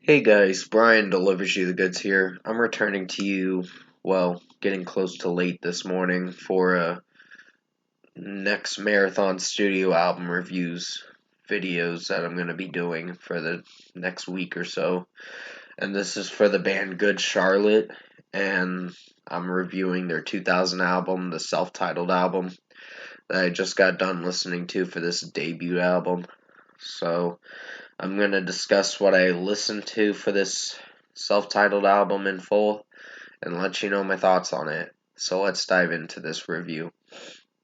Hey guys, Brian delivers you the goods here. I'm returning to you, well, getting close to late this morning for next Marathon Studio album reviews videos that I'm going to be doing for the next week or so. And this is for the band Good Charlotte, and I'm reviewing their 2000 album, the self-titled album that I just got done listening to for this debut album. So, I'm going to discuss what I listened to for this self-titled album in full and let you know my thoughts on it. So let's dive into this review.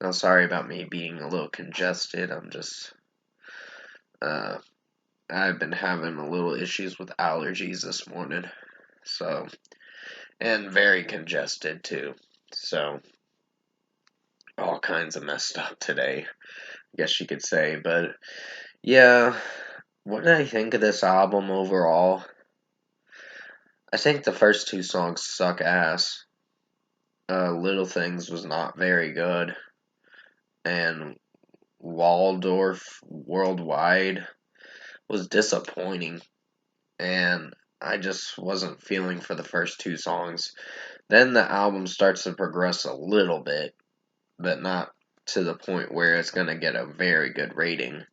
Now, sorry about me being a little congested. Uh, I've been having a little issues with allergies this morning. So, and very congested too. So, all kinds of messed up today, I guess you could say. But, yeah, what did I think of this album overall? I think the first two songs suck ass. Little Things was not very good, and Waldorf Worldwide was disappointing, and I just wasn't feeling for the first two songs. Then the album starts to progress a little bit, but not to the point where it's gonna get a very good rating.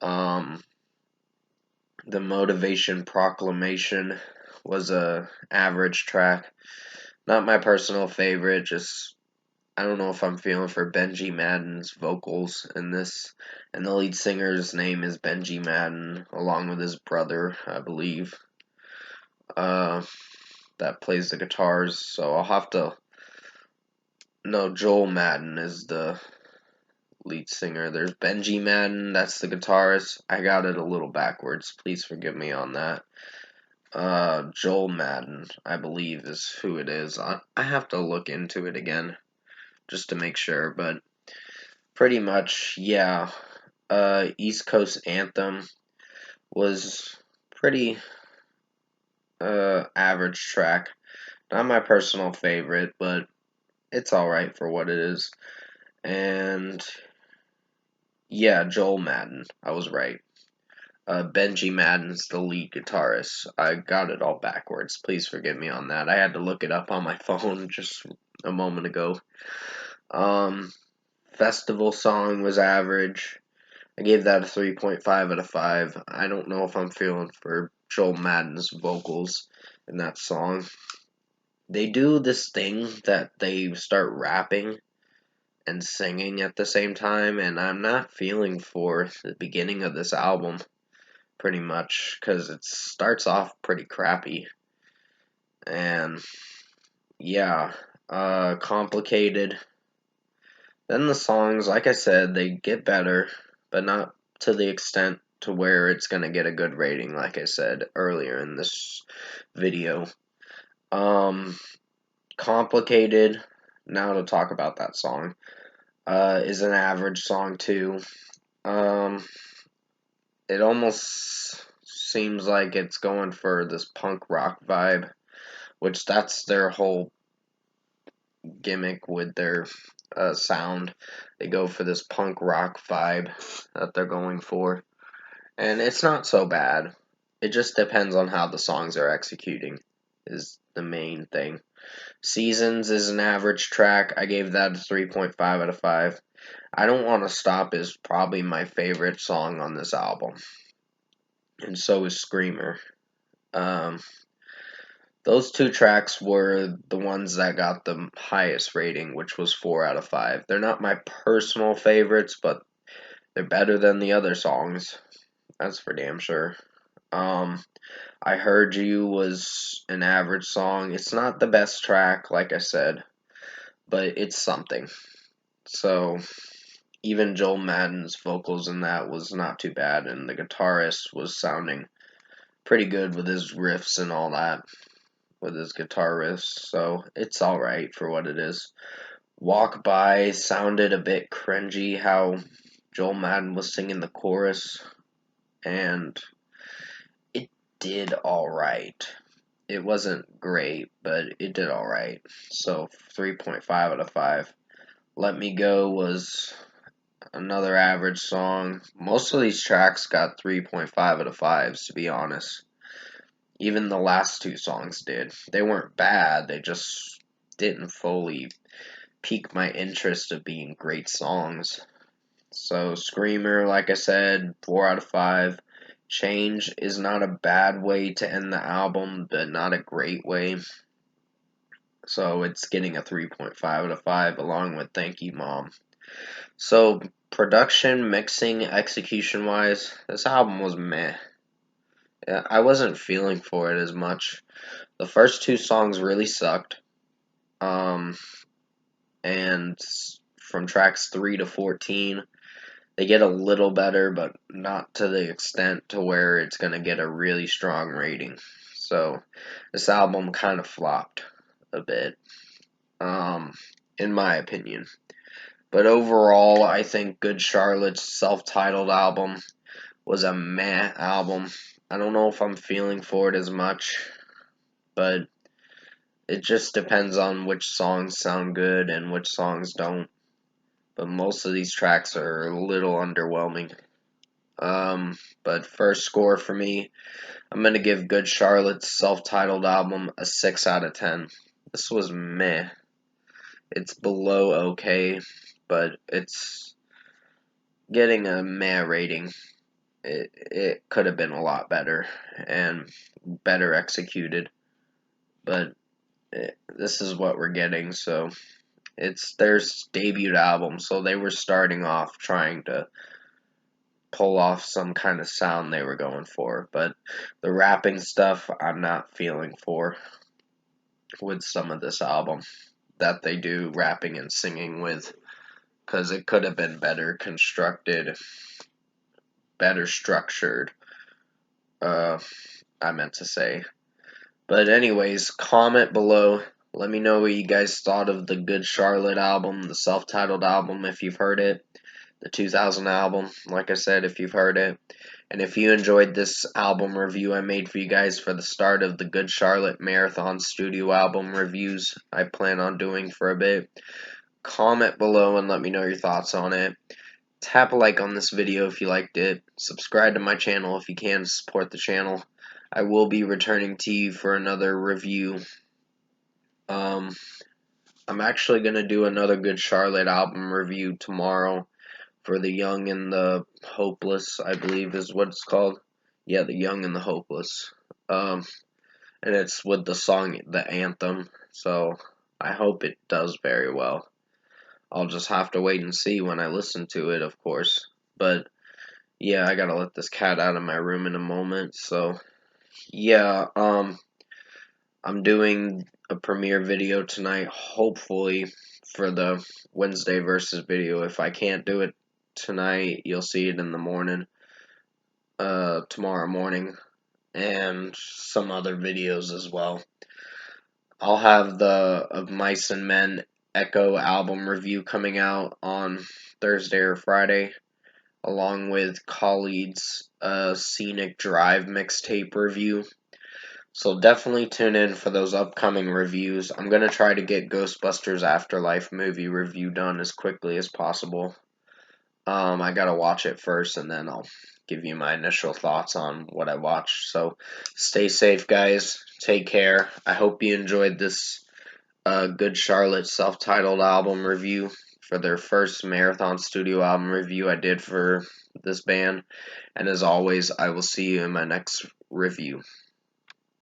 Um, the Motivation Proclamation was a average track. Not my personal favorite, just I don't know if I'm feeling for Benji Madden's vocals in this. And the lead singer's name is Benji Madden, along with his brother, I believe, uh, that plays the guitars. So I'll have to. No, Joel Madden is the lead singer. There's Benji Madden, that's the guitarist. I got it a little backwards. Please forgive me on that. Joel Madden, I believe, is who it is. I have to look into it again just to make sure, but pretty much, yeah. East Coast Anthem was pretty average track. Not my personal favorite, but it's alright for what it is. And yeah, Joel Madden. I was right. Benji Madden's the lead guitarist. I got it all backwards. Please forgive me on that. I had to look it up on my phone just a moment ago. Um, Festival Song was average. I gave that a 3.5 out of 5. I don't know if I'm feeling for Joel Madden's vocals in that song. They do this thing that they start rapping and singing at the same time, and I'm not feeling for the beginning of this album, pretty much, because it starts off pretty crappy. And, yeah, complicated. Then the songs, like I said, they get better, but not to the extent to where it's going to get a good rating, like I said earlier in this video. Complicated, now to talk about that song, is an average song too. Um, it almost seems like it's going for this punk rock vibe, which that's their whole gimmick with their sound. They go for this punk rock vibe that they're going for. And it's not so bad. It just depends on how the songs are executing, is the main thing. Seasons is an average track. I gave that a 3.5 out of 5. I Don't Want to Stop is probably my favorite song on this album. And so is Screamer. Um, those two tracks were the ones that got the highest rating, which was 4 out of 5. They're not my personal favorites, but they're better than the other songs. That's for damn sure. I Heard You was an average song. It's not the best track, like I said, but it's something. So, even Joel Madden's vocals in that was not too bad, and the guitarist was sounding pretty good with his riffs and all that, with his guitar riffs, so it's alright for what it is. Walk By sounded a bit cringy how Joel Madden was singing the chorus, and it did alright. It wasn't great, but it did alright. So 3.5 out of 5. Let Me Go was another average song. Most of these tracks got 3.5 out of 5s, to be honest. Even the last two songs did. They weren't bad, they just didn't fully pique my interest of being great songs. So, Screamer, like I said, 4 out of 5. Change is not a bad way to end the album, but not a great way. So, it's getting a 3.5 out of 5, along with Thank You Mom. So, production, mixing, execution wise, this album was meh. I wasn't feeling for it as much. The first two songs really sucked. And from tracks 3 to 14, they get a little better, but not to the extent to where it's going to get a really strong rating. So, this album kind of flopped a bit, in my opinion. But overall, I think Good Charlotte's self-titled album was a meh album. I don't know if I'm feeling for it as much, but it just depends on which songs sound good and which songs don't. But most of these tracks are a little underwhelming. But first score for me, I'm going to give Good Charlotte's self-titled album a 6 out of 10. This was meh. It's below okay, but it's getting a meh rating. It could have been a lot better and better executed, but this is what we're getting, so it's their debut album, so they were starting off trying to pull off some kind of sound they were going for, but the rapping stuff I'm not feeling for with some of this album that they do rapping and singing with, because it could have been better constructed, better structured, I meant to say. But anyways, comment below. Let me know what you guys thought of the Good Charlotte album, the self-titled album, if you've heard it. The 2000 album, like I said, if you've heard it. And if you enjoyed this album review I made for you guys for the start of the Good Charlotte Marathon Studio album reviews I plan on doing for a bit, comment below and let me know your thoughts on it. Tap a like on this video if you liked it. Subscribe to my channel if you can to support the channel. I will be returning to you for another review. I'm actually going to do another Good Charlotte album review tomorrow for The Young and the Hopeless, I believe is what it's called. Yeah, The Young and the Hopeless. And it's with the song The Anthem, so I hope it does very well. I'll just have to wait and see when I listen to it, of course. But yeah, I gotta let this cat out of my room in a moment, so yeah, I'm doing a premiere video tonight, hopefully, for the Wednesday versus video. If I can't do it tonight, you'll see it in the morning, tomorrow morning, and some other videos as well. I'll have the Of Mice and Men Echo album review coming out on Thursday or Friday, along with Khalid's Scenic Drive mixtape review. So definitely tune in for those upcoming reviews. I'm going to try to get Ghostbusters Afterlife movie review done as quickly as possible. I got to watch it first, and then I'll give you my initial thoughts on what I watched. So stay safe, guys. Take care. I hope you enjoyed this Good Charlotte self-titled album review for their first Marathon Studio album review I did for this band. And as always, I will see you in my next review.